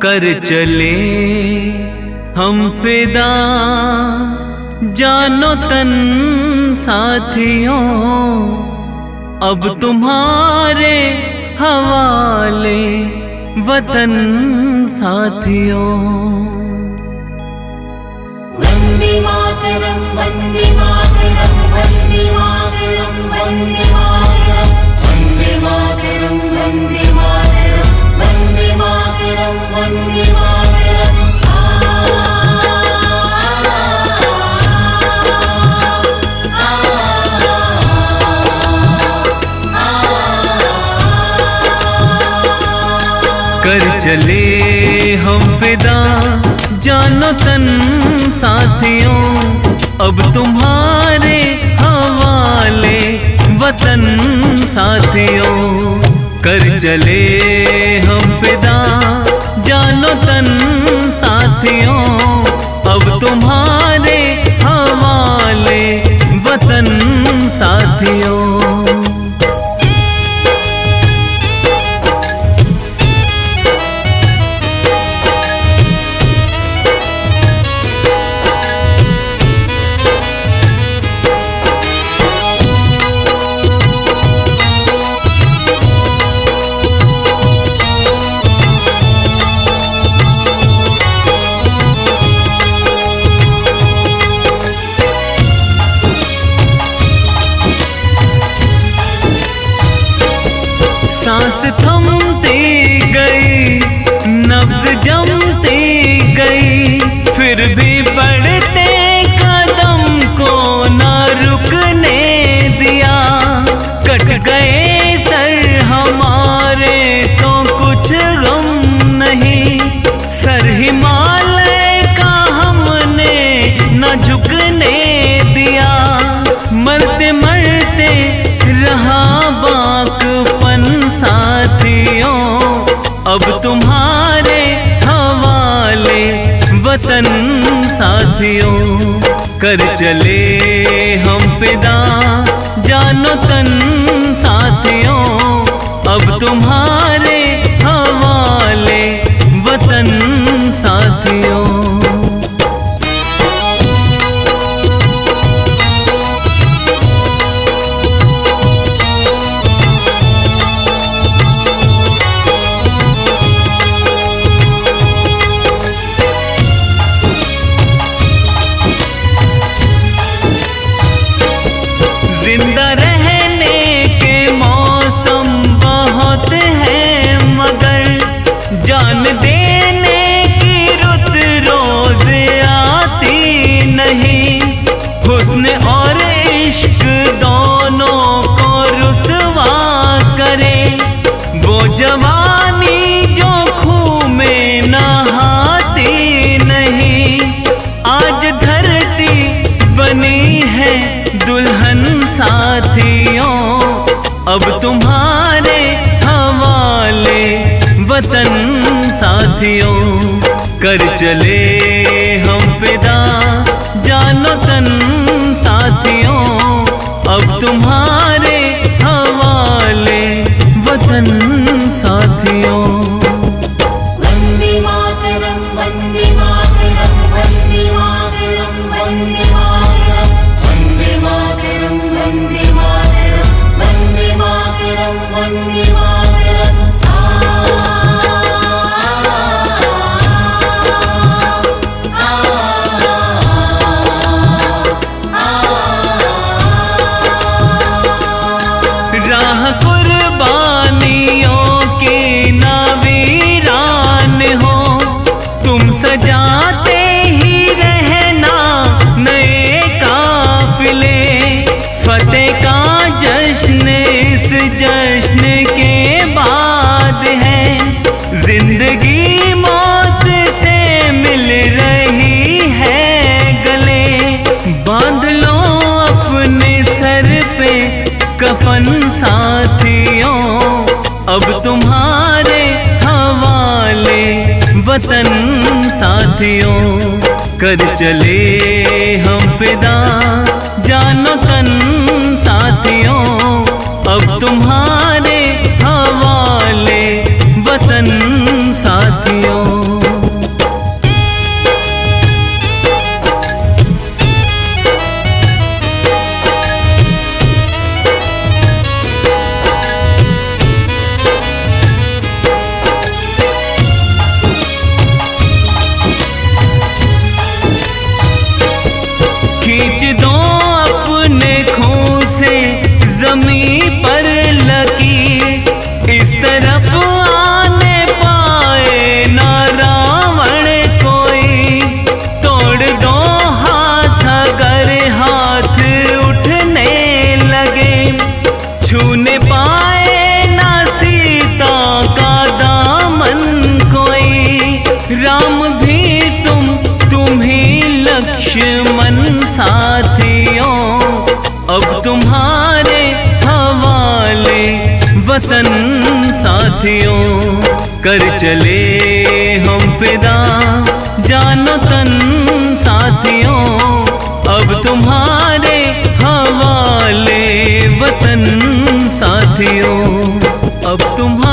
कर चले हम फिदा जानो तन साथियों, अब तुम्हारे हवाले वतन साथियों। वंदे मातरम वंदे मातरम वंदे मातरम वंदे मातरम वंदे मातरम वंदे मातरम वंदे मातरम वंदे मातरम। कर चले हम फिदा जानो तन साथियों, अब तुम्हारे हवाले वतन साथियों। कर चले हम फिदा जानो तन साथियों, अब तुम्हारे हवाले वतन साथियों। सांस थमती गई, नब्ज जमती गई, फिर भी बढ़ते कदम को न रुकने दिया। कट गए सर हमारे तो कुछ गम नहीं, सर हिमालय का हमने न झुकने दिया। मरते मरते रहा बाकपन साथियों, अब तुम्हारे हवाले वतन साथियों। कर चले हम फिदा जानो तन साथियों, अब तुम्हारे हवाले वतन साथियों। जिंदा रहने के मौसम बहुत हैं, मगर जान देने की रुत रोज आती नहीं। हुस्न और इश्क दोनों को रुसवा करे, वो जवानी जो खूह में नहाती नहीं। आज धरती बनी है दुल्हन साथियों, अब तुम्हारे हवाले वतन साथियों। कर चले हम फिदा जानो तन साथियों, अब तुम्हारे हवाले वतन साथियों। वंदे मातरम वंदे मातरम वंदे मातरम वंदे मातरम वंदे मातरम वंदे मातरम वंदे मातरम वंदे मातरम। राह कुर्बानियों की ना वीरान हो, तुम सजाते ही रहना नए काफिले। फतेह का जश्न इस जश्न के बाद है, जिंदगी मौत से मिल रही है गले। बांध लो अपने सर पे कफन साथियों, अब तुम्हारे हवाले वतन साथियों। कर चले हम फिदा जानो तन साथियों, अब तुम्हारे हवाले वतन साथियों। कर चले हम फिदा जानो तन साथियों, अब तुम्हारे हवाले वतन साथियों, अब तुम्हारे